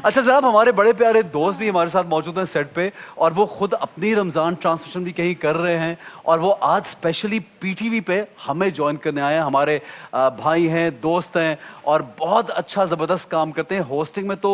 अच्छा जनाब, हमारे बड़े प्यारे दोस्त भी हमारे साथ मौजूद हैं सेट पे, और वो खुद अपनी रमज़ान ट्रांसमिशन भी कहीं कर रहे हैं, और वो आज स्पेशली पीटीवी पे हमें ज्वाइन करने आए हैं। हमारे भाई हैं, दोस्त हैं, और बहुत अच्छा ज़बरदस्त काम करते हैं होस्टिंग में। तो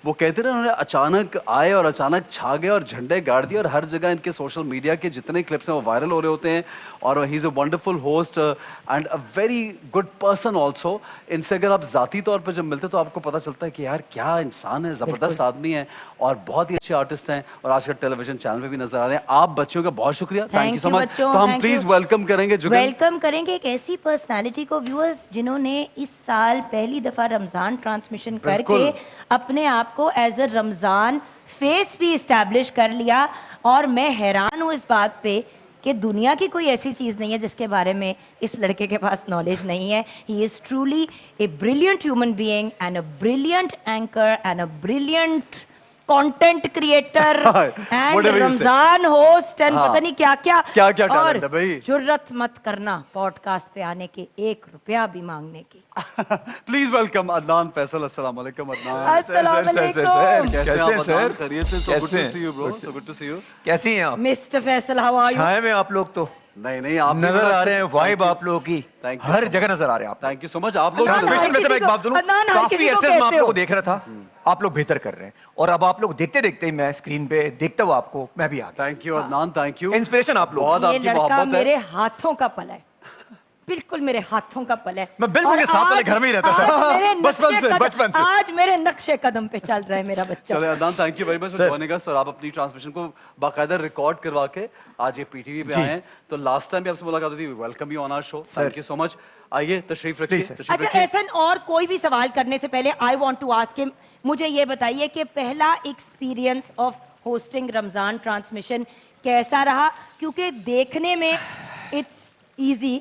वो कहते हैं ना, उन्होंने अचानक आए और अचानक छा गए और झंडे गाड़ दिए, और हर जगह इनके सोशल मीडिया के जितने क्लिप्स हैं वो वायरल हो रहे होते हैं। और he is a wonderful host and a very good person also. इनसे अगर आप ज़ाती तौर पर जब मिलते तो आपको पता चलता है कि यार क्या इंसान है, ज़बरदस्त आदमी है, और बहुत ही अच्छे आर्टिस्ट हैं, और आजकल टेलीविजन चैनल पे भी नजर आ रहे हैं। आप बच्चों का बहुत शुक्रिया, थैंक यू सो मच। तो हम प्लीज वेलकम करेंगे जुगन। वेलकम करेंगे एक ऐसी पर्सनालिटी को व्यूअर्स जिन्होंने इस साल पहली दफा रमजान ट्रांसमिशन करके अपने आप को एज अ रमजान फेस भी इस्टेब्लिश कर लिया। और मैं हैरान हूँ इस बात पे कि दुनिया की कोई ऐसी चीज़ नहीं है जिसके बारे में इस लड़के के पास नॉलेज नहीं है। He is truly a brilliant human being and a brilliant anchor and a brilliant content creator and Ramzan host and पता नहीं क्या क्या टैलेंट है भाई। जुर्रत मत करना पॉडकास्ट पे आने के 1 रुपया भी मांगने की। Please welcome Adnan Faisal. अस्सलाम वालेकुम अदनान। अस्सलाम वालेकुम। कैसे हैं आप अदनान? खैरियत से? So good to see you bro, so good to see you. कैसी हैं आप? Mister Faisal, how are you? छाए में आप लोग तो नहीं आप नजर आ रहे हैं, वाइब आप लोगों की हर जगह नजर आ रहे हैं आप। Thank you so much. आप लोग ट्रांसमिशन में से मैं एक बात बोलूं, काफी अरसे मैं आप लोगों को देख रहा था, आप लोग बेहतर कर रहे हैं, और अब आप लोग देखते देखते ही मैं स्क्रीन पे देखता हूं आपको, मैं भी आ गया। Thank you Adnan, thank you. Inspiration आप लोग। बहुत आपकी मोहब्बत है। मेरे हाथों का पल है, बिल्कुल मेरे हाथों का पल है। मैं बिल्कुल साथ वाले घर में ही रहता था बचपन से। आज मेरे नक्शे कदम पे चल रहा है मेरा बच्चा। चले Adnan, thank you very much for joining us, और आप अपनी ट्रांसमिशन को बाकायदा रिकॉर्ड करवा के आज ये पीटीवी पे आए हैं। तो लास्ट टाइम भी आपसे मुलाकात हुई थी, welcome you on our show, thank you so much. आइए तशरीफ रखिए। अच्छा एहसन, और कोई भी सवाल करने से पहले I want to ask him, मुझे ये बताइए कि पहला experience of hosting Ramzan transmission कैसा रहा? क्योंकि देखने में इट्स इजी,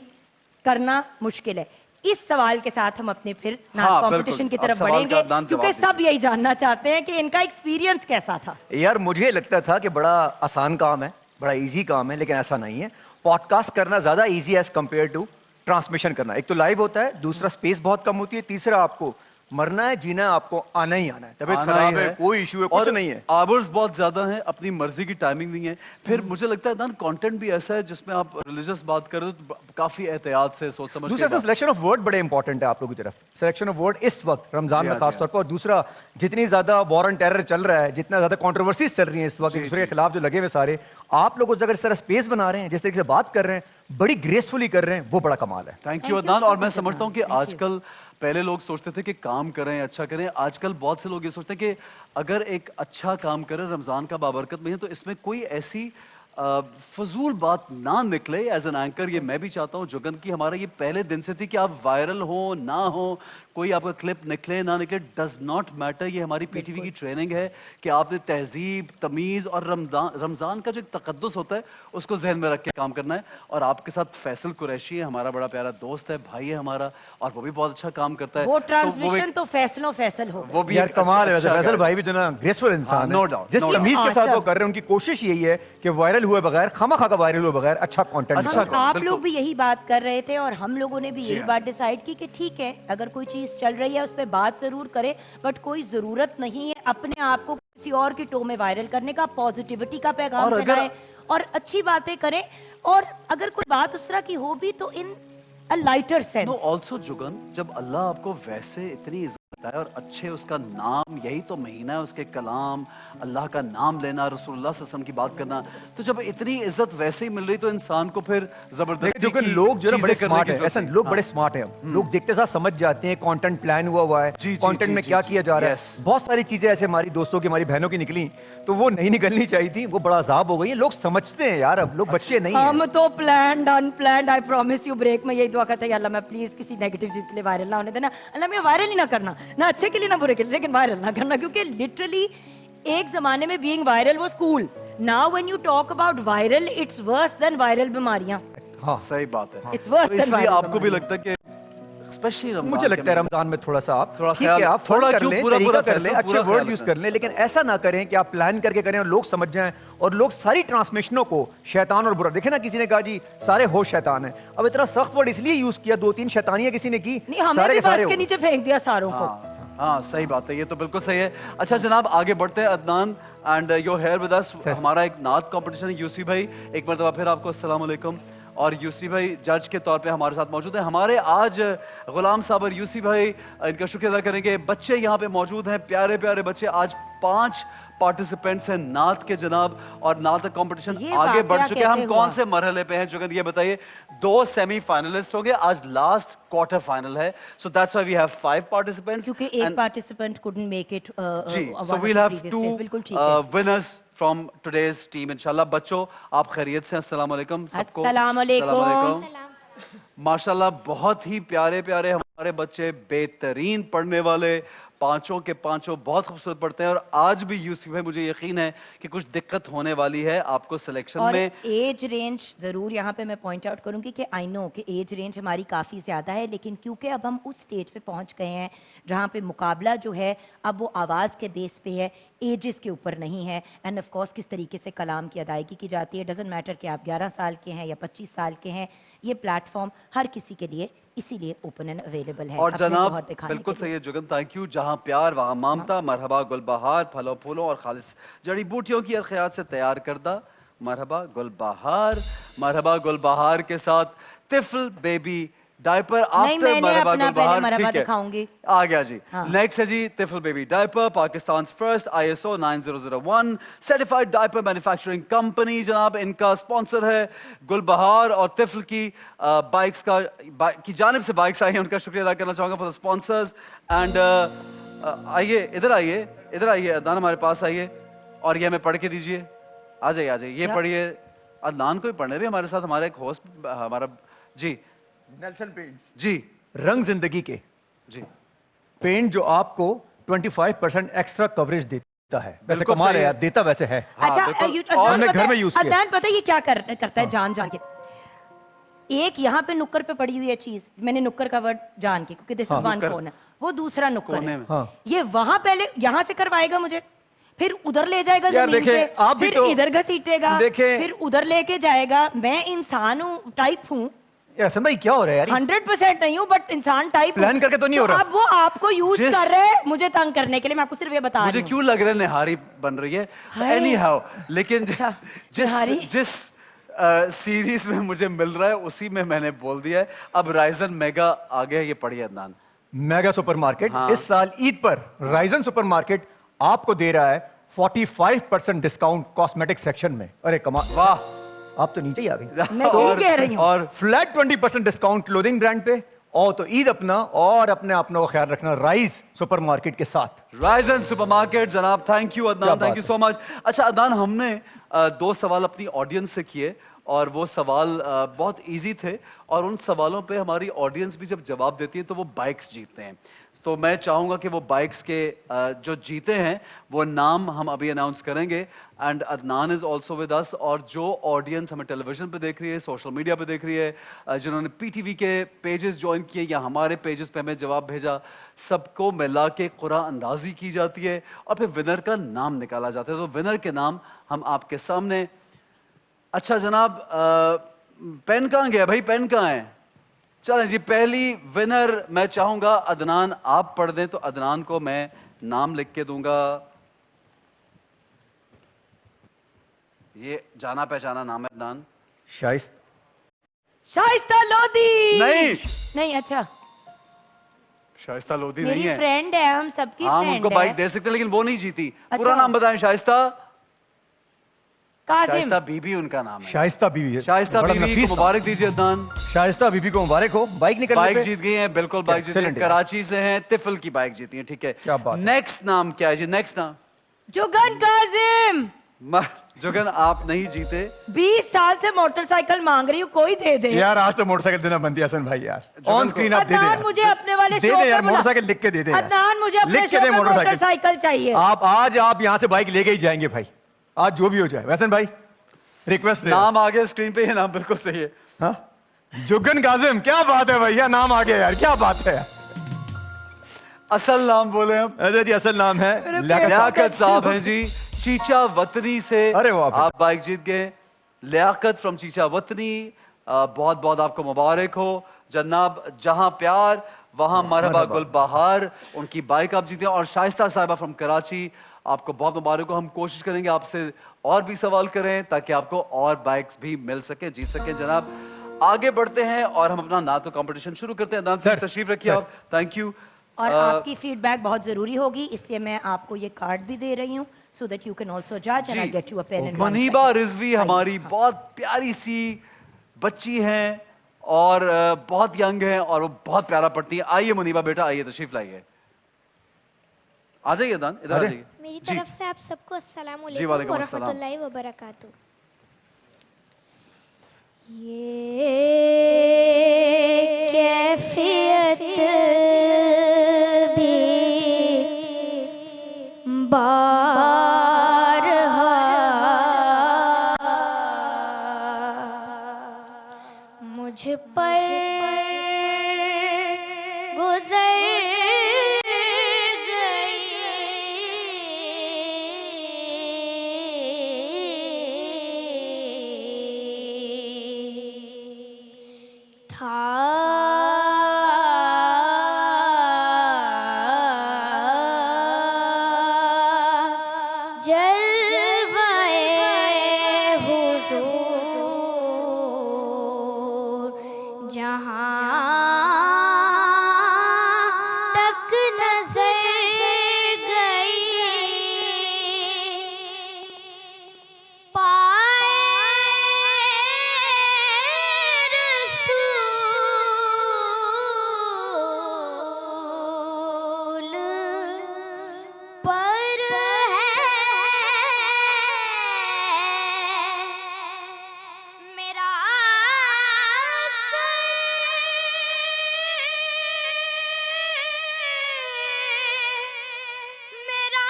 करना मुश्किल है। इस सवाल के साथ हम अपने फिर कंपटीशन की तरफ बढ़ेंगे, क्योंकि सब यही जानना चाहते हैं कि इनका एक्सपीरियंस कैसा था। यार मुझे लगता था कि बड़ा आसान काम है, बड़ा इजी काम है, लेकिन ऐसा नहीं है। पॉडकास्ट करना ज्यादा easy as compare to transmission करना। एक तो लाइव होता है, दूसरा स्पेस बहुत कम होती है, तीसरा आपको मरना है जीना है, आपको आना ही आना है। तबीयत खराब है, कोई इशू है, कुछ नहीं है, आवर्स बहुत ज्यादा हैं, अपनी मर्जी की टाइमिंग नहीं है। फिर मुझे लगता है कंटेंट भी ऐसा है जिसमें आप रिलीजियस बात करें तो काफी एहतियात से सोच समझ। दूसरा सिलेक्शन ऑफ वर्ड बड़े इंपॉर्टेंट है आप लोगों की तरफ, सिलेक्शन ऑफ वर्ड इस वक्त रमजान में खासतौर पर। और दूसरा, जितनी ज्यादा वॉर एंड टेरर चल रहा है, जितना ज्यादा कंट्रोवर्सीज चल रही है इस वक्त, दूसरे के खिलाफ जो लगे हुए सारे, आप लोग अगर इस तरह स्पेस बना रहे हैं, जिस तरीके से बात कर रहे हैं, बड़ी ग्रेसफुली कर रहे हैं, वो बड़ा कमाल है। Thank you Adnan. और मैं समझता हूँ कि आजकल, पहले लोग सोचते थे कि काम करें, अच्छा करें, आजकल बहुत से लोग ये सोचते हैं कि अगर एक अच्छा काम करें, रमजान का बाबरकत महीना, तो इसमें कोई ऐसी फजूल बात ना निकले। एज एन एंकर ये मैं भी चाहता हूँ जुगन की, हमारा ये पहले दिन से थी कि आप वायरल हो ना हो, कोई आपका क्लिप निकले ना निकले, डज नॉट मैटर। ये हमारी पीटीवी की ट्रेनिंग है कि आपने तहजीब, तमीज़ और रमज़ान का जो एक तकद्दुस होता है उसको जहन में रख के काम करना है। और आपके साथ फैसल कुरैशी है, हमारा बड़ा प्यारा दोस्त है, भाई है हमारा, और वो भी बहुत अच्छा काम करता है। वो ट्रांसमिशन तो फैसलों फैसल हो, वो भी यार कमाल है। फैसल भाई भी जो ना ग्रेसफुल इंसान है, नो डाउट, जिस तमीज के साथ वो कर रहे हैं, उनकी कोशिश यही है कि वायरल हुए बगैर, खामा-खा का वायरल हुए बगैर अच्छा कंटेंट। आप लोग भी यही बात कर रहे थे और हम लोगों ने भी यही बात डिसाइड की कि ठीक है, अगर कोई चीज चल रही है उस पर बात जरूर करें, बट कोई जरूरत नहीं है अपने आप को किसी और की टो में वायरल करने का। पॉजिटिविटी का पैगाम फैलाएं और अच्छी बातें करें, और अगर कोई बात उस तरह की हो भी तो in a lighter sense. No also जुगन, जब अल्लाह आपको वैसे इतनी इज्जत है और अच्छे उसका नाम, यही तो महीना है उसके कलाम, अल्लाह का नाम लेना, रसूलुल्लाह सल्लल्लाहु अलैहि वसल्लम की बात करना, तो जब इतनी इज्जत वैसे ही मिल रही तो इंसान को फिर जबरदस्ती जो कि लोग जो बड़े स्मार्ट है, ऐसा लोग बड़े स्मार्ट हैं, लोग देखते साथ समझ जाते हैं कंटेंट प्लान हुआ है, कंटेंट में क्या किया जा रहा है। बहुत सारी चीजें ऐसे हमारी दोस्तों की, हमारी बहनों की निकली, तो वो नहीं निकलनी चाहिए थी, वो बड़ा अजाब हो गई है। लोग समझते हैं यार, अब लोग बच्चे नहीं हम तो planned unplanned, I promise you, break में यही दुआ करते हैं अल्लाह मैं प्लीज किसी नेगेटिव चीज के लिए वायरल ना होने देना, अल्लाह मैं वायरल ही ना करना, ना अच्छे के लिए ना बुरे के लिए, लेकिन वायरल ना करना। क्योंकि लिटरली एक जमाने में being viral was cool, now when you talk about viral it's worse than viral बीमारियां। हाँ सही बात है, इट्स वर्स देन इसलिए आपको भी लगता है कि स्पेशली रमजान, मुझे लगता है रमजान में थोड़ा सा आप थोड़ा ठीक है, आप थोड़ा कर लें, तरीका कर लें, अच्छे वर्ड ख्याल यूज कर लें, लेकिन ऐसा ना करें कि आप प्लान करके करें और लोग समझ जाएं और लोग सारी ट्रांसमिशनों को शैतान और बुरा देखें ना। किसी ने कहा जी सारे होश शैतान हैं, अब इतना सख्त वर्ड इसलिए यूज किया, 2-3 शैतानियां किसी ने की, नहीं हमें भी बस के नीचे फेंक दिया सारों को। हाँ सही बात है, ये तो बिल्कुल सही है। अच्छा जनाब आगे बढ़ते हैं Adnan, and your here with us. हमारा एक नात कंपटीशन है। यूसी भाई एक मरतबा फिर आपको अस्सलाम वालेकुम। और यूसी भाई जज के तौर पे हमारे साथ मौजूद हैं। हमारे आज गुलाम साहब और यूसी भाई इनका शुक्रिया अदा करेंगे। बच्चे यहाँ पे मौजूद हैं, प्यारे प्यारे बच्चे। आज 5 पार्टिसिपेंट्स हैं नात के जनाब, और नात कंपटीशन ये आगे बढ़ वाकया चुके हैं। हम कैसे कौन हुआ? से मरहले पे हैं जुगन, ये बताइए। 2 सेमीफाइनलिस्ट हो गए, आज लास्ट क्वार्टर फाइनल है। So that's why we have 5 participants. क्योंकि एक पार्टिसिपेंट couldn't make it जी, one so of we'll the have previous days. बिल्कुल ठीक है। 2 winners from today's team इंशाल्लाह। बच्चों आप खैरियत से? अस्सलाम वालेकुम सबको। अस्सलाम वालेकुम। अस्सलाम वालेकुम। माशाल्लाह बहुत ही प्यारे प्यारे हमारे बच्चे, बेहतरीन पढ़ने वाले, पांचों के पांचों बहुत खूबसूरत पढ़ते हैं। और आज भी यूसुफ भाई मुझे यकीन है कि कुछ दिक्कत होने वाली है आपको सिलेक्शन और में। एज रेंज जरूर यहाँ पे मैं पॉइंट आउट करूंगी कि आई नो कि एज रेंज हमारी काफ़ी ज़्यादा है, लेकिन क्योंकि अब हम उस स्टेज पे पहुँच गए हैं जहाँ पे मुकाबला जो है अब वो आवाज़ के बेस पे है, एजेस के ऊपर नहीं है। एंड ऑफ कोर्स किस तरीके से कलाम की अदायगी की जाती है, डजेंट मैटर कि आप 11 साल के हैं या 25 साल के हैं, ये प्लेटफॉर्म हर किसी के लिए इसीलिए ओपन एंड अवेलेबल है। और अपने जनाब जौहर दिखाने बिल्कुल के सही लिए। है जुगन, थैंक यू। जहाँ प्यार वहाँ ममता, मरहबा गुलबहार फलों फूलों और खालिस जड़ी बूटियों की अर्खियात से तैयार करदा मरहबा गुलबहार। मरहबा गुलबहार के साथ तिफल बेबी डायपर आफ्टर मैंने मरहबा अपना पहले गुलबहार। मरहबा ठीक है, दिखाऊंगी। आ गया जी। हाँ। नेक्स्ट है जी Tifal baby diaper, Pakistan first ISO 9001 certified diaper manufacturing company. जनाब इनका स्पॉन्सर है गुलबहार, और तिफल की बाइक्स की जानिब से बाइक्स आई हैं, उनका शुक्रिया अदा करना चाहूंगा फॉर द स्पॉन्सर्स। एंड आइए इधर आइए, इधर आइए अदनान हमारे पास आइए, और ये हमें पढ़ के दीजिए। आ जाइए आ जाइए, ये पढ़िए। अदनान को ही पढ़ने भी हमारे साथ, हमारा एक होस्ट हमारा जी नेल्सन पेंट्स जी रंग जिंदगी के जी पेंट जो आपको 25% एक्स्ट्रा कवरेज देता है। वैसे बिल्कुल कमाल सही है है। यार, देता वैसे है। हाँ, अच्छा बिल्कुल। अदनान हमने पता घर है- में यूज किया। अदनान पता है ये क्या करता है जान के। एक यहाँ पे नुक्कर पे पड़ी हुई है चीज, मैंने नुक्कर का वर्ड जान के, क्योंकि दिस इज वन नुक्कर। कोना, वो दूसरा नुक्कर कोने है। में। हाँ। ये वहां पहले यहाँ से करवाएगा मुझे, फिर उधर ले जाएगा यार जमीन देखें, पे, आप भी फिर तो- इधर घसीटेगा, देखें- फिर उधर लेके जाएगा। मैं इंसान हूँ, टाइप हूँ, हसन भाई क्या हो रहा है यार? 100% नहीं हूँ, बट इंसान टाइप प्लान करके तो नहीं हो रहा। अब वो आपको यूज जिस- कर रहे हैं मुझे तंग करने के लिए। मैं आपको सिर्फ ये बता मुझे रही हूँ। क्यों लग रहा है निहारी बन रही है। हाय। एनी हाउ, लेकिन अच्छा, जिस निहारी? जिस सीरीज में मुझे मिल रहा है उसी में मैंने बोल दिया है। अब राइजन मेगा आ गया, ये पढ़िए अदनान। मेगा सुपरमार्केट हाँ। इस साल ईद पर राइजन सुपरमार्केट आपको दे रहा है 45% डिस्काउंट कॉस्मेटिक सेक्शन में। अरे कमाल, वाह। आप तो नीचे ही आ गई। मैं यही कह रही हूँ। और फ्लैट 20% डिस्काउंट क्लोथिंग ब्रांड पे। और तो ईद अपना और अपने अपनों का ख्याल रखना राइज सुपरमार्केट के साथ। राइजन सुपरमार्केट जनाब, थैंक यू क्या अदनान, बात थैंक यू सो मच। अच्छा अदनान, हमने 2 सवाल अपनी ऑडियंस से किए, और वो सवाल बहुत इजी थे, और उन सवालों पे हमारी ऑडियंस भी जब जवाब देती है तो वो बाइक्स जीतते हैं। तो मैं चाहूंगा कि वो बाइक्स के जो जीते हैं वो नाम हम अभी अनाउंस करेंगे। And Adnan is also with us, और जो ऑडियंस हमें टेलीविजन पे देख रही है, सोशल मीडिया पे देख रही है, जिन्होंने PTV के पेजेस ज्वाइन किए या हमारे पेजेस पे हमें जवाब भेजा, सबको मिला के कुरान अंदाजी की जाती है, और फिर विनर का नाम निकाला जाता है। तो विनर के नाम हम आपके सामने। अच्छा जनाब, पेन कहाँ गया भाई, पेन कहाँ है? चलें जी, पहली विनर मैं चाहूंगा अदनान आप पढ़ दें, तो अदनान को मैं नाम लिख के दूंगा। ये जाना पहचाना नाम है अदनान। शाइस्ता लोधी। नहीं। अच्छा, शाइस्ता लोधी नहीं मेरी है। फ्रेंड है, हम सबकी हम फ्रेंड उनको है। बाइक दे सकते हैं, लेकिन वो नहीं जीती। पूरा अच्छा। नाम बताएं। शाइस्ता काजिम। शाइस्ता बीबी उनका नाम है। शाइस्ता बीवी है। शाइस्ता बड़ा बीबी नफीस को मुबारक दीजिए अदनान। शाइस्ता बीबी को मुबारक हो, बाइक निकलने बाइक पे। जीत गई हैं, बिल्कुल बाइक जीत गई हैं। Excellent है। कराची से हैं, तिफल की बाइक जीती है। ठीक है, क्या बात है। नेक्स्ट नाम क्या है जी? नेक्स्ट नाम जुगन काजिम। जुगन आप नहीं जीते। 20 साल से मोटरसाइकिल मांग रही हूँ, कोई दे दे। यार आज तो मोटरसाइकिल देना बनती है हसन भाई यार। जुगन ऑन को- स्क्रीन आप दे दे अदनान यार। मुझे अपने वाले दे शो दे पे यार, बुला- मोटरसाइकिल लिख के दे दे यार। अदनान मुझे अपने लिख के शो दे पे मोटरसाइकिल। मोटरसाइकिल चाहिए। आप आज यहाँ से बाइक लेके ही जाएंगे भाई, आज जो भी हो जाए। वैसन भाई रिक्वेस्ट नाम आ गया स्क्रीन पे, ये नाम बिल्कुल सही है। हाँ? जुगन काजिम, क्या बात है भैया, नाम आ गया यार, क्या बात है। असल नाम बोले हम। अजय जी असल नाम है लियाकत साहब। लियाकत साहब हैं जी, चीचा वतनी से। अरे वाह भाई। आप बाइक जीत गए। लियाकत फ्रॉम चीचा वतनी, बहुत बहुत आपको मुबारक हो जनाब। जहां प्यार वहाँ मरहबा गुलबहार, उनकी बाइक आप जीते हैं। और शाइस्ता साहिबा फ्रॉम कराची, आपको बहुत मुबारक हो। हम कोशिश करेंगे आपसे और भी सवाल करें ताकि आपको और बाइक्स भी मिल सके, जीत सके। जनाब आगे बढ़ते हैं और हम अपना ना तो कंपटीशन शुरू करते हैं। अदनान प्लीज तशरीफ रखिए आप। Thank you. और आपकी फीडबैक बहुत जरूरी होगी, इसलिए मैं आपको ये कार्ड भी दे रही हूँ so that you can also जज and I get you a pen and Muniba Rizvi हमारी बहुत प्यारी सी बच्ची हैं और बहुत यंग हैं और वो बहुत प्यारा पढ़ती है। आइए मुनीबा बेटा, आइए तशरीफ लाइए। आ जाइए अदनान, इधर आ जाइए। मेरी जी। तरफ से आप सबको अस्सलाम जी, वालेकुम वालेकुम अस्सलाम। वरहमतुल्लाहि वबरकातुहू। ये कैफियत भी बारहा मुझ पर गुजर था जलवाए हुजूर जहाँ तक नजर गई रसूल पर है मेरा मेरा मेरा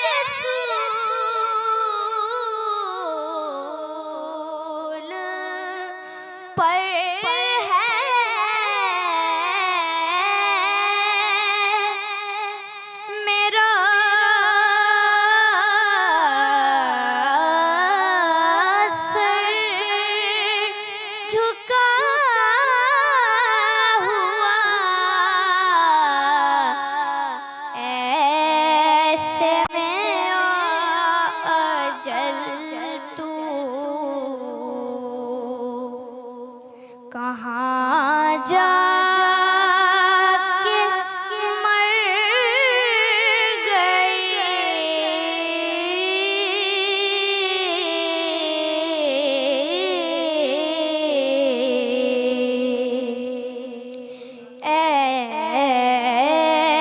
रसूल पर है मेरा सर झुका हुआ ऐसे में अजल तू कहाँ जा के मर गई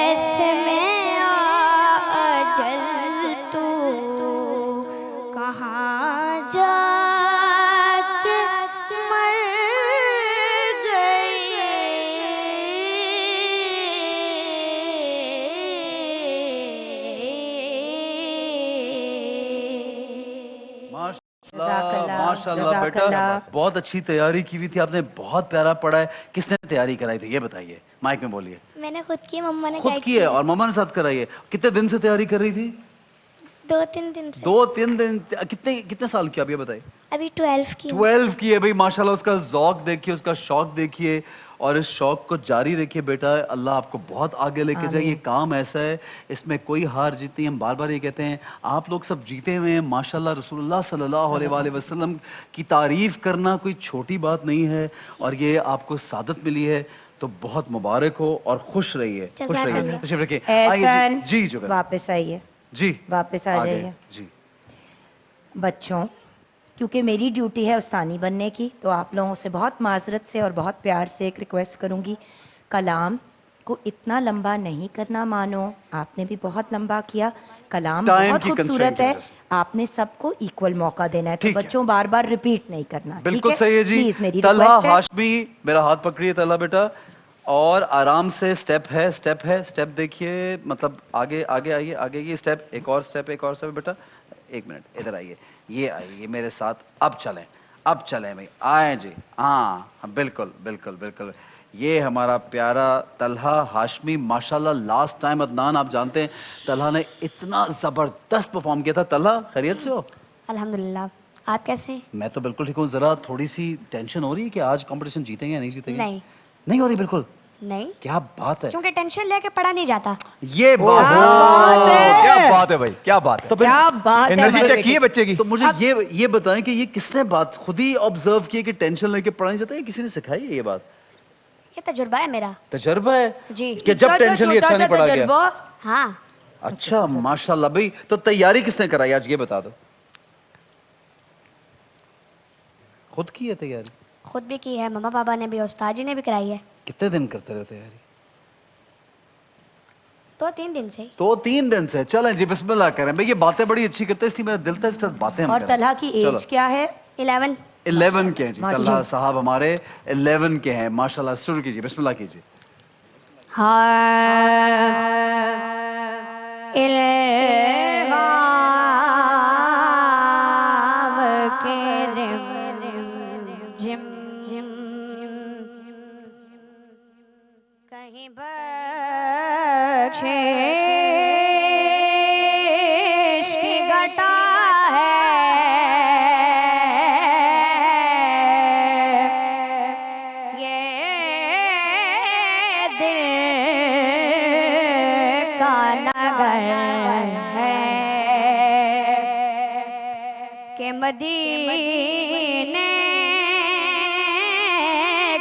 ऐसे में अजल तू कहाँ जा के मर गई माशाल्लाह माशाल्लाह बेटा, बहुत अच्छी तैयारी की हुई थी आपने, बहुत प्यारा पढ़ा है। किसने तैयारी कराई थी ये बताइए, माइक में बोलिए। मैंने खुद की, मम्मा ने खुद गाइड की है और मम्मा ने साथ कराई है। कितने दिन से तैयारी कर रही थी? 2-3 दिन से। 2-3 दिन। कितने कितने साल की आप ये बताइए? अभी 12 की हूँ। 12 की है भाई, माशाल्लाह। उसका ज़ौक देखिए, उसका शौक देखिए और इस शौक को जारी रखिए बेटा। अल्लाह आपको बहुत आगे लेके जाए। ये काम ऐसा है, इसमें कोई हार जीत नहीं। हम बार बार ये कहते हैं, आप लोग सब जीते हुए हैं माशाल्लाह। रसूलुल्लाह सल्लल्लाहु अलैहि वसल्लम की तारीफ करना कोई छोटी बात नहीं है और ये आपको सादत मिली है, तो बहुत मुबारक हो और खुश रहिए। खुश रहिए। जज़ाकल्लाह। तशरीफ रखिए। एहसान, जी जो वापस आइए, जी वापस आ आगे। जाइए। जी बच्चों, क्योंकि मेरी ड्यूटी है उस्तानी बनने की, तो आप लोगों से बहुत माजरत से और बहुत प्यार से एक रिक्वेस्ट करूंगी, कलाम को इतना लंबा नहीं करना। मानो आपने भी बहुत लंबा किया, कलाम Time बहुत की खूबसूरत constraint की है, वजह से। आपने सबको इक्वल मौका देना है। तो ठीक है। बच्चों बार बार रिपीट नहीं करना। ठीक बिल्कुल सही है जी। प्लीज मेरी तलहा रिक्वेस्ट है। हाशमी, मेरा हाथ पकड़िए तलहा बेटा, और आराम से स्टेप है, स्टेप देखिए, मतलब आगे आगे आइए, आगे ये स्टेप, एक और स्टेप बेटा, एक मिनट इधर आइए, ये आइए मेरे साथ, अब चलें भाई, आए जी। हाँ बिल्कुल बिल्कुल बिल्कुल, ये हमारा प्यारा तलहा हाशमी, माशाल्लाह लास्ट टाइम अदनान आप जानते हैं तलहा ने इतना ज़बरदस्त परफॉर्म किया था। तलहा खैरियत से हो? अल्हम्दुलिल्लाह। आप कैसे हैं? मैं तो बिल्कुल ठीक हूँ। ज़रा थोड़ी सी टेंशन हो रही है कि आज कंपटीशन जीतेंगे या नहीं जीतेंगे? नहीं। नहीं हो रही बिल्कुल? नहीं, क्या बात है, क्योंकि टेंशन लेके पढ़ा नहीं जाता। ये बात क्या बात है भाई, क्या बात है। तो फिर क्या बात है एनर्जी हमारे चेक की है बेटे बच्चे की। तो मुझे ये बताएं कि ये किसने बात खुद ही ऑब्जर्व की कि टेंशन लेके पढ़ा नहीं जाता है, किसी ने सिखाई है ये बात? ये तजुर्बा है मेरा। तजर्बा है जी। कि जब टेंशन लिए अच्छा नहीं पढ़ा गया। तजुर्बा। हाँ, अच्छा माशाल्लाह भाई, तो तैयारी किसने कराई आज ये बता दो। खुद की है तैयारी? खुद भी की है, मम्मा पापा ने भी, उस्ताद जी ने भी कराई है। कितने दिन करते रहे तैयारी? 2-3 दिन से ही। तो 3 दिन से। चलें जी बिस्मिल्लाह करें भाई, ये बातें बड़ी अच्छी करते हैं, इसलिए मेरा दिल था इसके साथ बातें हम और करें। तलहा की चलो। एज क्या है? 11। 11 के हैं जी, माशाल्लाह। तल्हा साहब हमारे 11 के हैं माशाल्लाह। शुरू कीजिए, बिस्मिल्लाह कीजिए। कहीं बख्शिश की घटा है, ये दिल का नगर है कि मदीने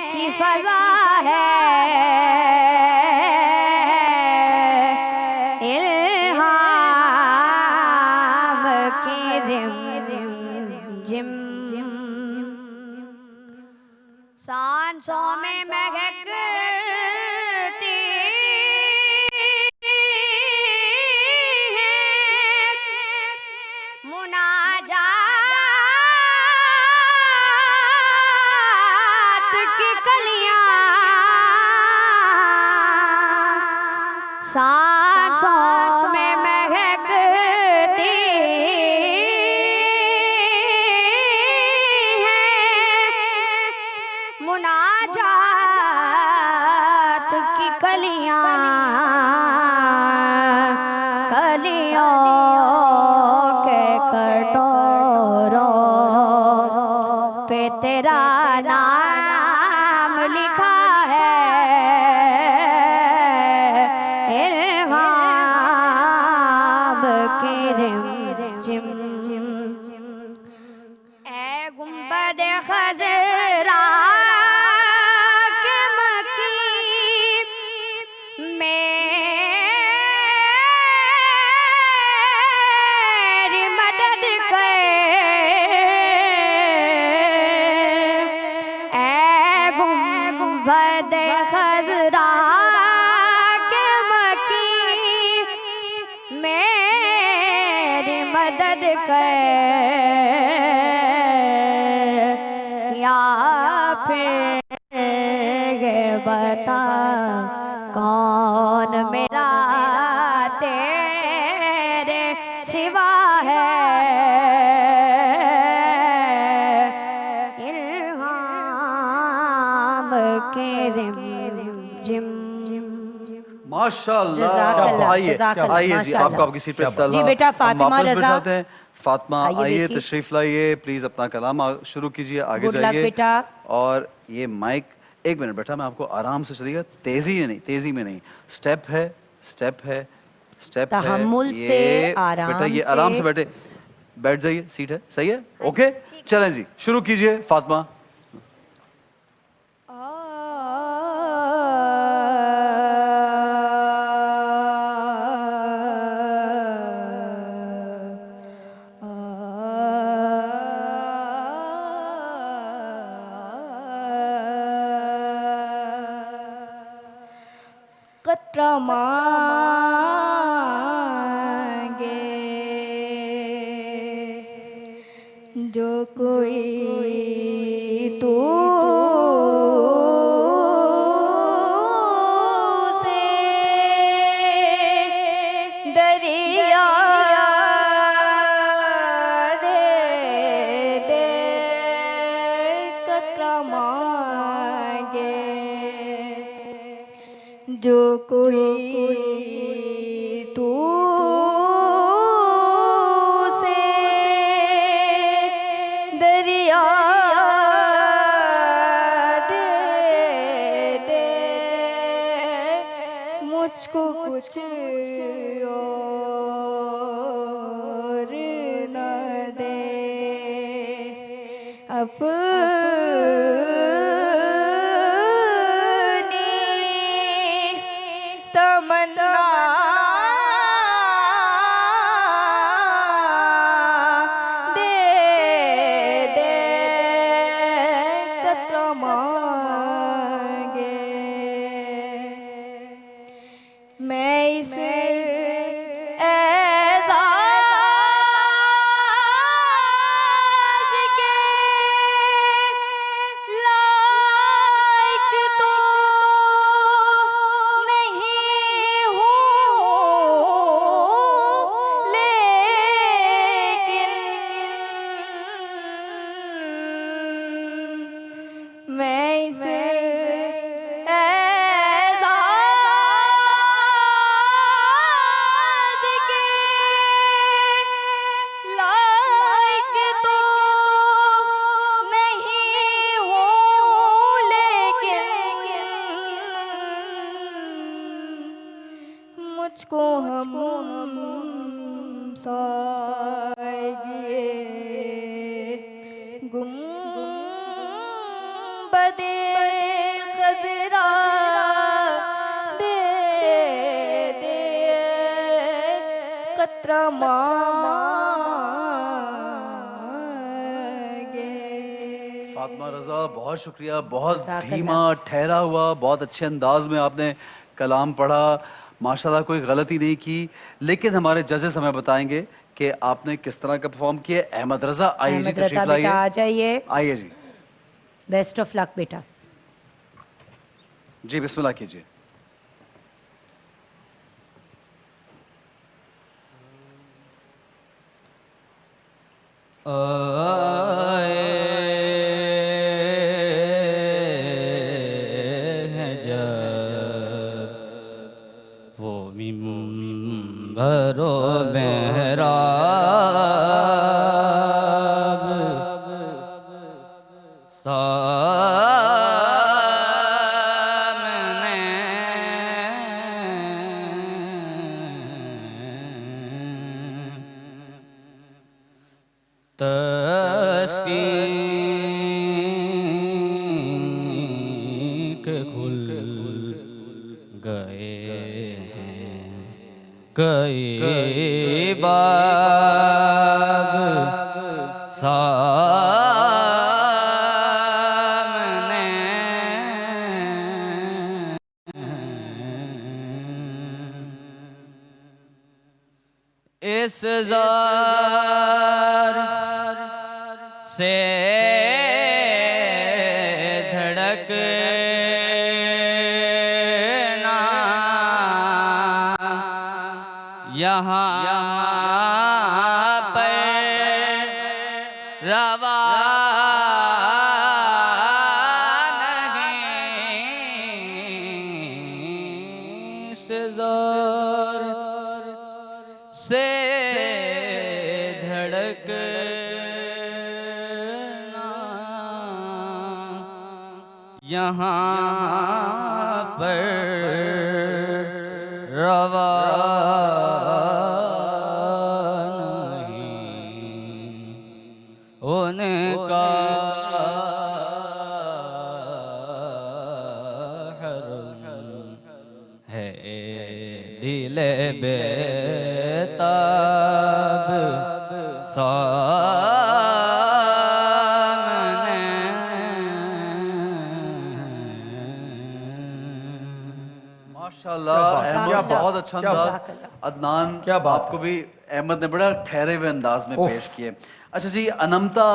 की फजा है, इल्हाम की रिमझिम सांसों में महकती मुनाजात की कलियां, सांसों में महकती हैं मुनाजात की कलियां, कलियों के कटोरों पे तेरा नाम लिखा है, इल्हाम की रिमझिम। ए गुंबद खज़रा के मकी मेरी मदद कर, ए गुंबद खज़रा के मकी मेरी मदद कर, या फिर ये बता कौन मेरा तेरे सिवा है, इल्हाम के रिमझिम। माशाल्लाह। जज़ाकल्लाह, आइए जज़ाकल्लाह, आइए जी, माशाल्लाह। आपको आपकी सीट पे जी तल्हा बेटा, हम फातिमा वापस रज़ा। बिठाते हैं। फातिमा आइए आइए, बेटी। तशरीफ लाइए प्लीज, अपना कलाम शुरू कीजिए, आगे Good luck, जाइए। बेटा। और ये माइक, एक मिनट बेटा, मैं आपको आराम से चलिएगा, तेजी में नहीं, स्टेप है स्टेप है स्टेप है, तहम्मुल ये से, आराम बेटा ये से। आराम से बैठ जाइए, सीट है, सही है, ओके। चलें जी, शुरू कीजिए फातिमा। कतरा मांगे जो कोई तू से दरिया जो कोई तू से दरिया दे दे मुझको कुछ और न दे अपनी तमन्ना दे दे कतरा मांगे मैं इसे एजाज़ के लायक तो नहीं हूँ लेकिन मैं इसे एजाज़ के लायक तो नहीं हूँ लेकिन मुझको हम साए गुंबदे खज़रा दे दे कतरा मांगे फातिमा रजा, बहुत शुक्रिया, बहुत जज़ाकल्लाह। धीमा ठहरा हुआ, बहुत अच्छे अंदाज में आपने कलाम पढ़ा, माशाल्लाह कोई गलती नहीं की। लेकिन हमारे जजेस हमें बताएंगे कि आपने किस तरह का परफॉर्म किया। अहमद रजा, आइए जी, अहमद तशरीफ रजा बेटा आ लाइए, जाइए। आइए जी बेस्ट ऑफ लक बेटा। जी, बिस्मिल्लाह कीजिए। वो मिंबरो मेहराब सामने तस्कीन के खुल गए हैं कई बाग सामने इस जार से धड़कना यहाँ पर रवा नहीं से ज़ोर से धड़कना यहाँ पर रवा नहीं उनका हरम है दिल बेताब सामने माशाल्लाह अहमद, क्या बात, बहुत अच्छा क्या अंदाज। बात। अदनान, क्या बात आपको भी अहमद ने बड़ा ठहरे हुए अंदाज में उफ। पेश किए। अच्छा जी, अनमता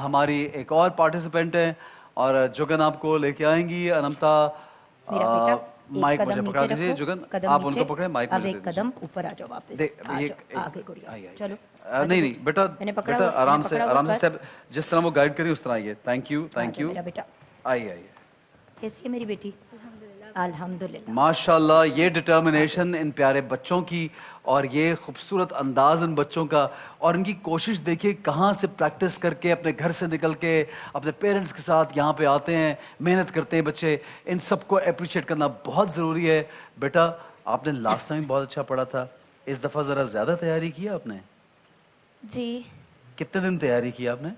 हमारी एक और पार्टिसिपेंट है और जुगन आपको लेके आएंगी। अनमता, मेरा बेटा, एक माइक कदम मुझे नीचे पकड़ा दीजिए। रखो, जुगन, कदम आप नीचे। उनको पकड़े, माइक अब मुझे एक दे दीजिए। कदम ऊपर आ जाओ वापस। दे, आ ये जाओ, आगे गुड़िया, आइए, आइए। चलो। नहीं नहीं बेटा, मैंने पकड़ा बेटा हुआ- आराम मैंने से, पकड़ा हुआ आराम से बस। स्टेप, जिस तरह वो गाइड करी उस तरह आइए। थैंक यू, थैंक आ जाओ यू। मेरा बेटा। आइए आइए। कैसी है मेरी बेटी? अल्हम्दुलिल्लाह। माशाल्लाह, ये डिटर्मिनेशन इन प्यारे बच्चों की और ये खूबसूरत अंदाज इन बच्चों का और इनकी कोशिश देखिए कहाँ से प्रैक्टिस करके अपने घर से निकल के अपने पेरेंट्स के साथ यहाँ पे आते हैं, मेहनत करते हैं बच्चे। इन सबको अप्रिशिएट करना बहुत ज़रूरी है। बेटा, आपने लास्ट टाइम बहुत अच्छा पढ़ा था, इस दफ़ा ज़रा ज़्यादा तैयारी की आपने? जी, कितने दिन तैयारी की आपने?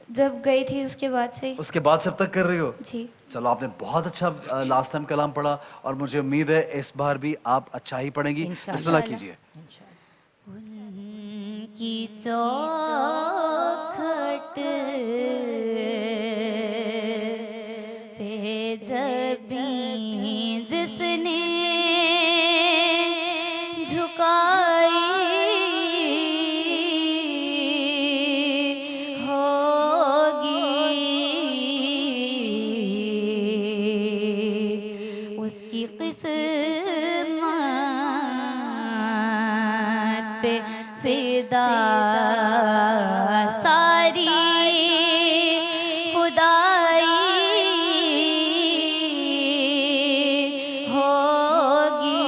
जब गई थी उसके बाद से। उसके बाद से अब तक कर रही हो? जी, चलो, आपने बहुत अच्छा लास्ट टाइम कलाम पढ़ा और मुझे उम्मीद है इस बार भी आप अच्छा ही पढ़ेंगी। बिस्मिल्लाह कीजिए। की चौखट पे जबी जिसने झुकाई होगी, उसकी किस्मत पे फिदा सारी खुदाई होगी,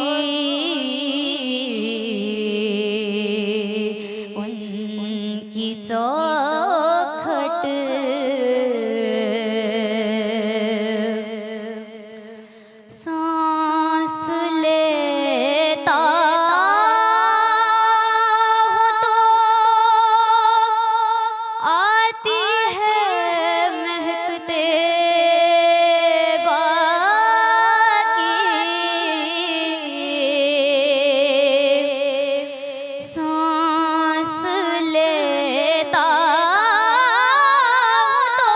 उनकी चौखट सांस लेता हूँ तो आती है महकते बाकी, सांस लेता हूँ तो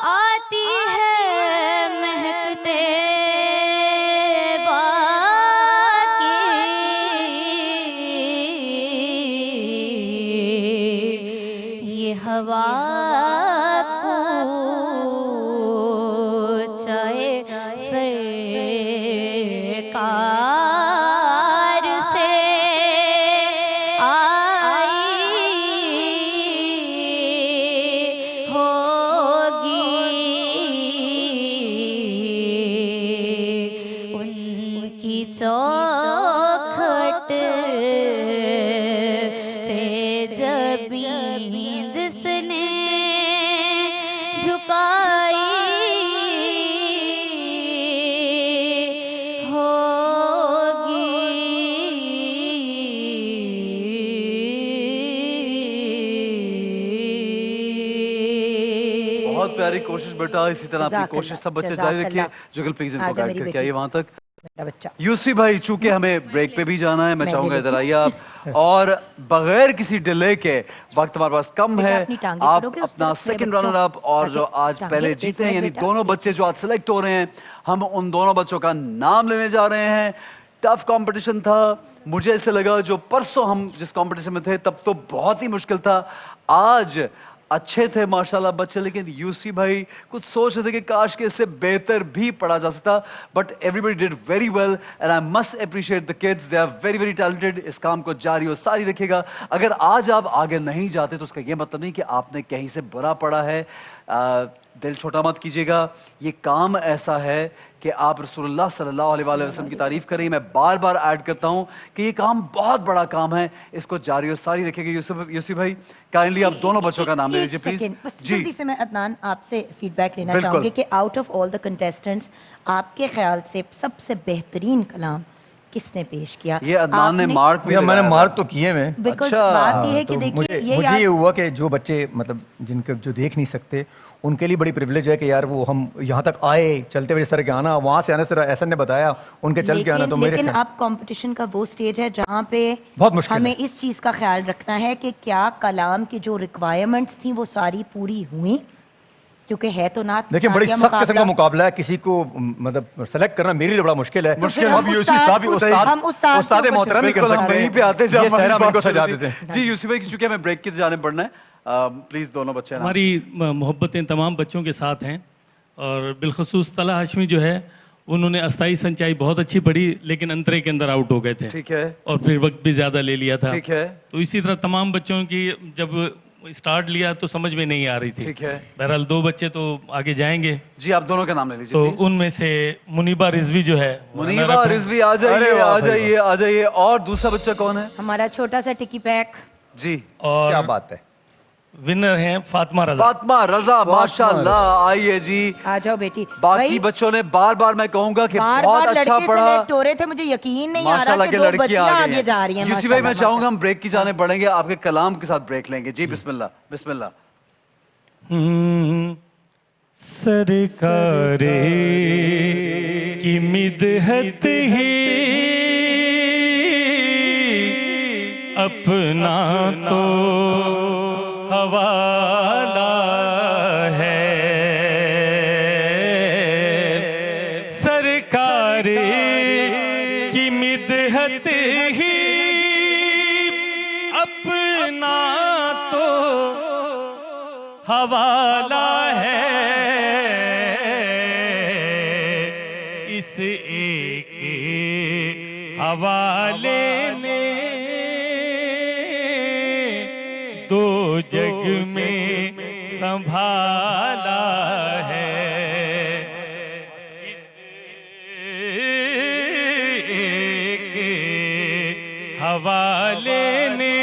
आती है महकते बाकी, ये हवा चाहे सरकार से आई होगी, उनकी चौखट पे जबी जिसने झुकाई होगी। बहुत प्यारी कोशिश बेटा, इसी तरह आपकी कोशिश सब बच्चे जारी रखिए। जुगल प्लीज इनको आजा गाइड मेरी करके बेटी। आइए वहां तक। मेरा बच्चा यूसी भाई, चूंकि हमें ब्रेक पे भी जाना है, मैं मैं चाहूंगा भी इधर आइए आप। और बगैर किसी डिले के, वक्त हमारे पास कम बेटा, है, अपनी टांगें आप करोगे उस अपना तरफ, मेरे सेकंड बच्चों? रनर अप और जो आगे, आज टांगें, पहले एक जीते हैं, मिनट यानी बेटा। दोनों बच्चे जो आज सेलेक्ट हो रहे हैं, हम उन दोनों बच्चों का नाम लेने जा रहे हैं। टफ कंपटीशन था, मुझे ऐसे लगा जो परसों हम जिस कंपटीशन में थे तब तो बहुत ही मुश्किल था। आज अच्छे थे माशाल्लाह बच्चे, लेकिन यूसी भाई कुछ सोच रहे थे कि काश के इससे बेहतर भी पढ़ा जा सकता, but everybody did very well and I must appreciate the kids, they are very very talented. इस काम को जारी और सारी रखिएगा। अगर आज आप आगे नहीं जाते तो उसका ये मतलब नहीं कि आपने कहीं से बुरा पढ़ा है। दिल छोटा मत कीजिएगा, ये काम ऐसा है कि आप रसूलुल्लाह सल्लल्लाहु अलैहि वसल्लम की तारीफ करें। मैं बार बार ऐड करता हूं कि ये काम बहुत बड़ा काम है, इसको जारी और सारी रखिएगा। यूसुफ भाई, काइंडली आप दोनों बच्चों का नाम ले लीजिए प्लीज। जल्दी से मैं अदनान आपसे फीडबैक लेना बिल्कुल। चाहूंगी कि out of all the contestants आपके ख्याल से सबसे बेहतरीन कलाम किसने पेश किया? ये अदनान ने मार्क भी भैया मैंने लगाया मार्क था। तो किए मैं। बिकॉज अच्छा, बात ये है कि तो देखिए मुझे ये मुझे याद- ये हुआ कि जो बच्चे मतलब जिनके जो देख नहीं सकते उनके लिए बड़ी प्रिविलेज है कि यार वो हम यहाँ तक आए चलते हुए इस तरह के आना, वहाँ से आने से ऐसा ने बताया उनके चल के आना, तो मेरे लेकिन ख्याल- अब कंपटीशन का वो स्टेज है जहाँ पे बहुत मुश्किल हमें है। इस चीज़ का ख्याल रखना है कि क्या कलाम की जो रिक्वायरमेंट्स थी वो सारी पूरी हुई, क्योंकि है तो नात देखिए बड़ी नातिया सख्त किस्म का मुकाबला है, किसी को मतलब सेलेक्ट करना मेरे लिए बड़ा मुश्किल है। तो फिर हम अब यूसी उस्ताद- साहब ही हम उस्ताद उस्ताद के ऊपर मोहतरम ही कर बिल्कुल, हम सकते वहीं पे आते हैं हैं। जहाँ ये हमारी सहरा बात इनको शुरू सजा हुई देते थी। हैं। जी यूसुफ भाई, चूंकि हमें ब्रेक की जाने पड़ना है, प्लीज दोनों बच्चे announce हमारी मोहब्बतें तमाम बच्चों के साथ हैं और बिलखसूस तला हाशमी जो है उन्होंने अस्थाई संचाई बहुत अच्छी पढ़ी लेकिन अंतरे के अंदर आउट हो गए थे। ठीक है। और फिर वक्त भी ज़्यादा ले लिया था। ठीक है। तो इसी तरह तमाम बच्चों की जब स्टार्ट लिया तो समझ में नहीं आ रही थी। ठीक है। बहरहाल 2 बच्चे तो आगे जाएंगे, जी आप दोनों का नाम ले लीजिए तो प्लीज। उनमें से मुनीबा रिजवी जो है वो मुनीबा runner up है। रिजवी आ जाइए, आ जाइए, आ जाइए। और दूसरा बच्चा कौन है? हमारा छोटा सा टिकी पैक। जी और क्या बात है। विनर हैं फातिमा रजा। फातिमा रजा, माशाल्लाह। आइए जी। आ जाओ बेटी। बाकी भाई, बच्चों ने बार बार मैं कहूंगा कि बार बहुत बार अच्छा लड़के पढ़ा। सेलेक्ट हो रहे थे, मुझे यकीन नहीं आ रहा माशाल्लाह कि के 2 लड़कियां बच्चियां आ आगे जा रही हैं। यूसी भाई मैं माशाल्लाह, चाहूंगा हम ब्रेक की जाने बढ़ेंगे, आपके कलाम के साथ ब्रेक लेंगे। जी बिस्मिल्लाह बिस्मिल्लाह। सरकारे की मिदहत ही अपना तो हवाला है, सरकारे की मिदहत ही अपना तो हवाला है, इस एक हवाले ने 2 जग में संभाला है, इस एक हवाले ने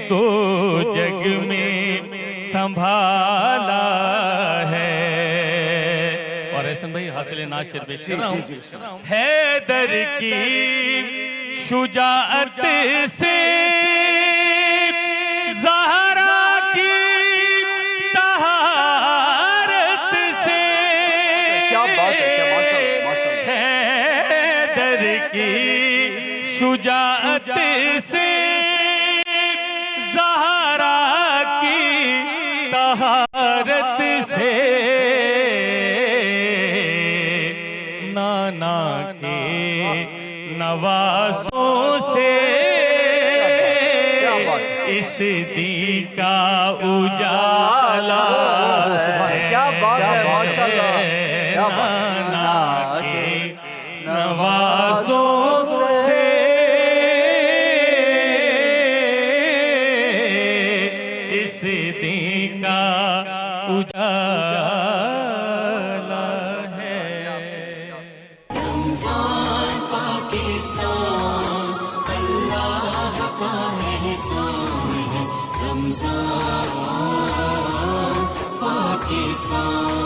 2 जग में संभाला है। और ऐसा भाई हासिल नाशिर पेश कर रहा हूं। हैदर की शुजाअत से ज़हरा की तहारत से, क्या बात है, क्या माशाल्लाह माशाल्लाह। हैदर की शुजाअत से ज़हरा की तहारत से, नाना के नवासों से इस दी का उजाला है। क्या बात है, माशाल्लाह। क्या बात है। नाना के नवासों से इस दी का उजाला है। Ramadan, Pakistan.